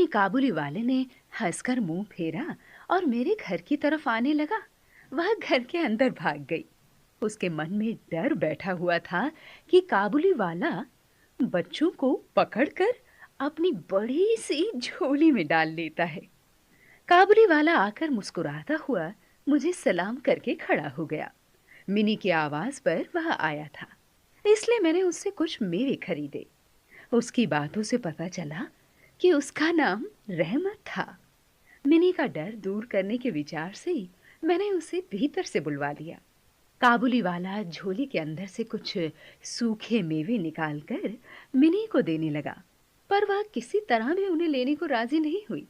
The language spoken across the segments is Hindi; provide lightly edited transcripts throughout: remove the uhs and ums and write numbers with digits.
ही काबुली वाले ने हंसकर मुंह फेरा और मेरे घर की तरफ आने लगा। वह घर के अंदर भाग गई। उसके मन में डर बैठा हुआ था कि काबुली वाला बच्चों को पकड़कर अपनी बड़ी सी झोली में डाल लेता है। काबुली वाला आकर मुस्कुराता हुआ मुझे सलाम करके खड़ा हो गया। मिनी की आवाज पर वह आया था, इसलिए मैंने उससे कुछ मेवे खरीदे। उसकी बातों से पता चला कि उसका नाम रहमत था। मिनी का डर दूर करने के विचार से मैंने उसे भीतर से बुलवा लिया। काबुली वाला झोली के अंदर से कुछ सूखे मेवे निकालकर मिनी को देने लगा, पर वह किसी तरह भी उन्हें लेने को राजी नहीं हुई।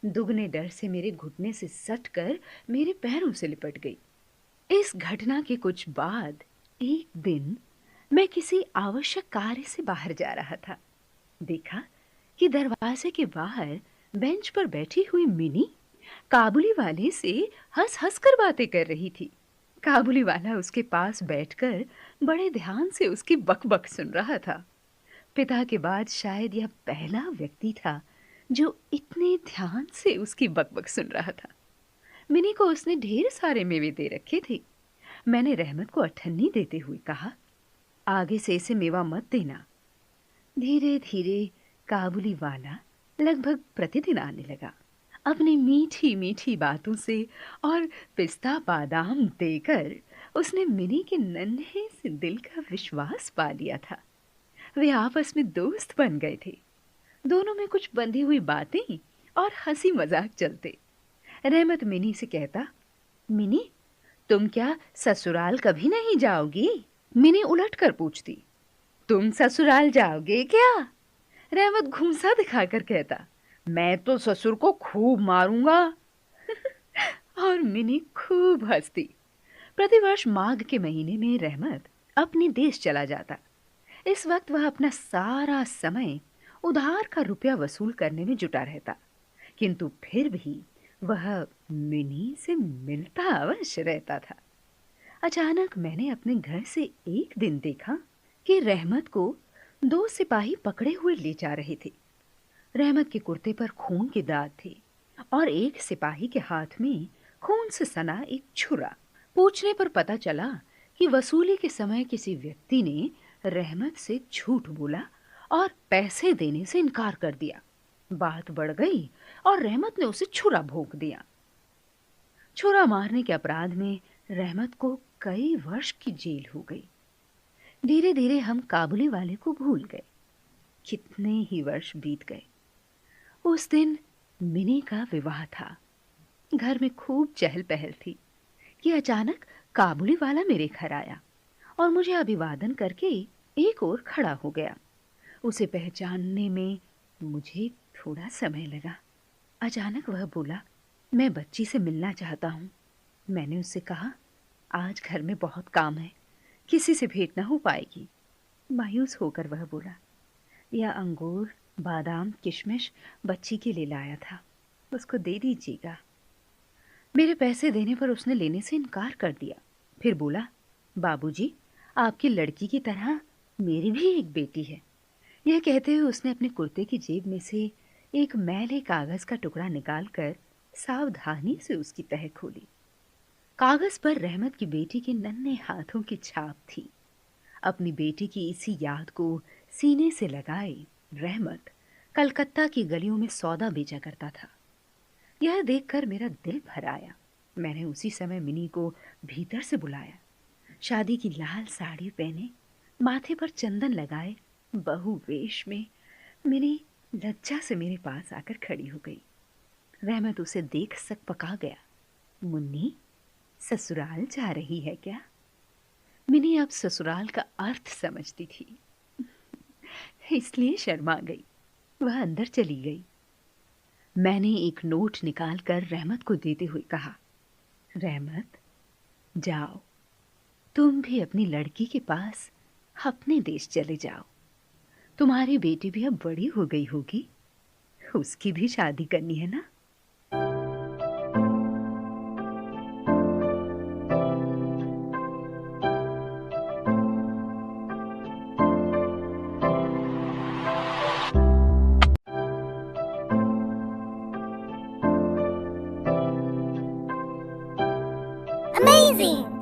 दुगने डर से मेरे घुटने से सटकर मेरे पैरों से लिपट गई। इस घटना के कुछ बाद एक दिन मैं किसी आवश्यक कार्य से बाहर जा रहा था। देखा कि दरवाजे के बाहर बेंच पर बैठी हुई मिनी काबुली वाले से हंस-हंस कर बातें कर रही थी। काबुली वाला उसके पास बैठकर बड़े ध्यान से उसकी बक-बक सुन रहा था। पिता के बाद शायद यह पहला व्यक्ति था जो इतने ध्यान से उसकी बक-बक सुन रहा था। मिनी को उसने ढेर सारे मेवे दे रखे थे। मैंने रहमत को अठन्नी देते हुए कहा, आगे से इसे मेवा मत देना। धीरे धीरे काबुली वाला लगभग प्रतिदिन आने लगा। अपनी मीठी मीठी बातों से और पिस्ता बादाम देकर उसने मिनी के नन्हे से दिल का विश्वास पा लिया था। वे आपस में दोस्त बन गए थे। दोनों में कुछ बंधी हुई बातें और हंसी मजाक चलते। रहमत मिनी से कहता, मिनी, तुम क्या ससुराल कभी नहीं जाओगी? मिनी उलट कर पूछती, तुम ससुराल जाओगे क्या? रहमत घूंसा दिखाकर कहता, मैं तो ससुर को खूब मारूंगा। और मिनी खूब हंसती। प्रतिवर्ष माघ के महीने में रहमत अपने देश चला जाता। इस वक्त वह अपना सारा समय उधार का रुपया वसूल करने में जुटा रहता, किंतु फिर भी वह मिनी से मिलता अवश्य रहता था। अचानक मैंने अपने घर से एक दिन देखा कि रहमत को दो सिपाही पकड़े हुए ले जा रहे थे। रहमत के कुर्ते पर खून के दाग थे और एक सिपाही के हाथ में खून से सना एक छुरा। पूछने पर पता चला कि वसूली के समय किसी व्यक्ति ने रहमत से झूठ बोला और पैसे देने से इनकार कर दिया। बात बढ़ गई और रहमत ने उसे छुरा भोंक दिया। छुरा मारने के अपराध में रहमत को कई वर्ष की जेल हो गई। धीरे धीरे हम काबुली वाले को भूल गए। कितने ही वर्ष बीत गए। उस दिन मिनी का विवाह था। घर में खूब चहल पहल थी कि अचानक काबुली वाला मेरे घर आया और मुझे अभिवादन करके एक ओर खड़ा हो गया। उसे पहचानने में मुझे थोड़ा समय लगा। अचानक वह बोला, मैं बच्ची से मिलना चाहता हूँ। मैंने उससे कहा, आज घर में बहुत काम है, किसी से भेंट न हो पाएगी। मायूस होकर वह बोला, यह अंगूर, बादाम, किशमिश बच्ची के लिए लाया था, उसको दे दीजिएगा। मेरे पैसे देने पर उसने लेने से इनकार कर दिया। फिर बोला, बाबूजी, आपकी लड़की की तरह मेरी भी एक बेटी है। यह कहते हुए उसने अपने कुर्ते की जेब में से एक मैले कागज का टुकड़ा निकालकर सावधानी से उसकी तह खोली। कागज पर रहमत की बेटी के नन्हे हाथों की छाप थी। अपनी बेटी की इसी याद को सीने से लगाए रहमत कलकत्ता की गलियों में सौदा बेचा करता था। यह देखकर मेरा दिल भर आया। मैंने उसी समय मिनी को भीतर से बुलाया। शादी की लाल साड़ी पहने, माथे पर चंदन लगाए, बहु वेश में मिनी लज्जा से मेरे पास आकर खड़ी हो गई। रहमत उसे देख सकपका गया। मुन्नी, ससुराल जा रही है क्या? मिनी अब ससुराल का अर्थ समझती थी, इसलिए शर्मा गई। वह अंदर चली गई। मैंने एक नोट निकालकर रहमत को देते हुए कहा, रहमत, जाओ, तुम भी अपनी लड़की के पास अपने देश चले जाओ। तुम्हारी बेटी भी अब बड़ी हो गई होगी, उसकी भी शादी करनी है ना? अमेजिंग।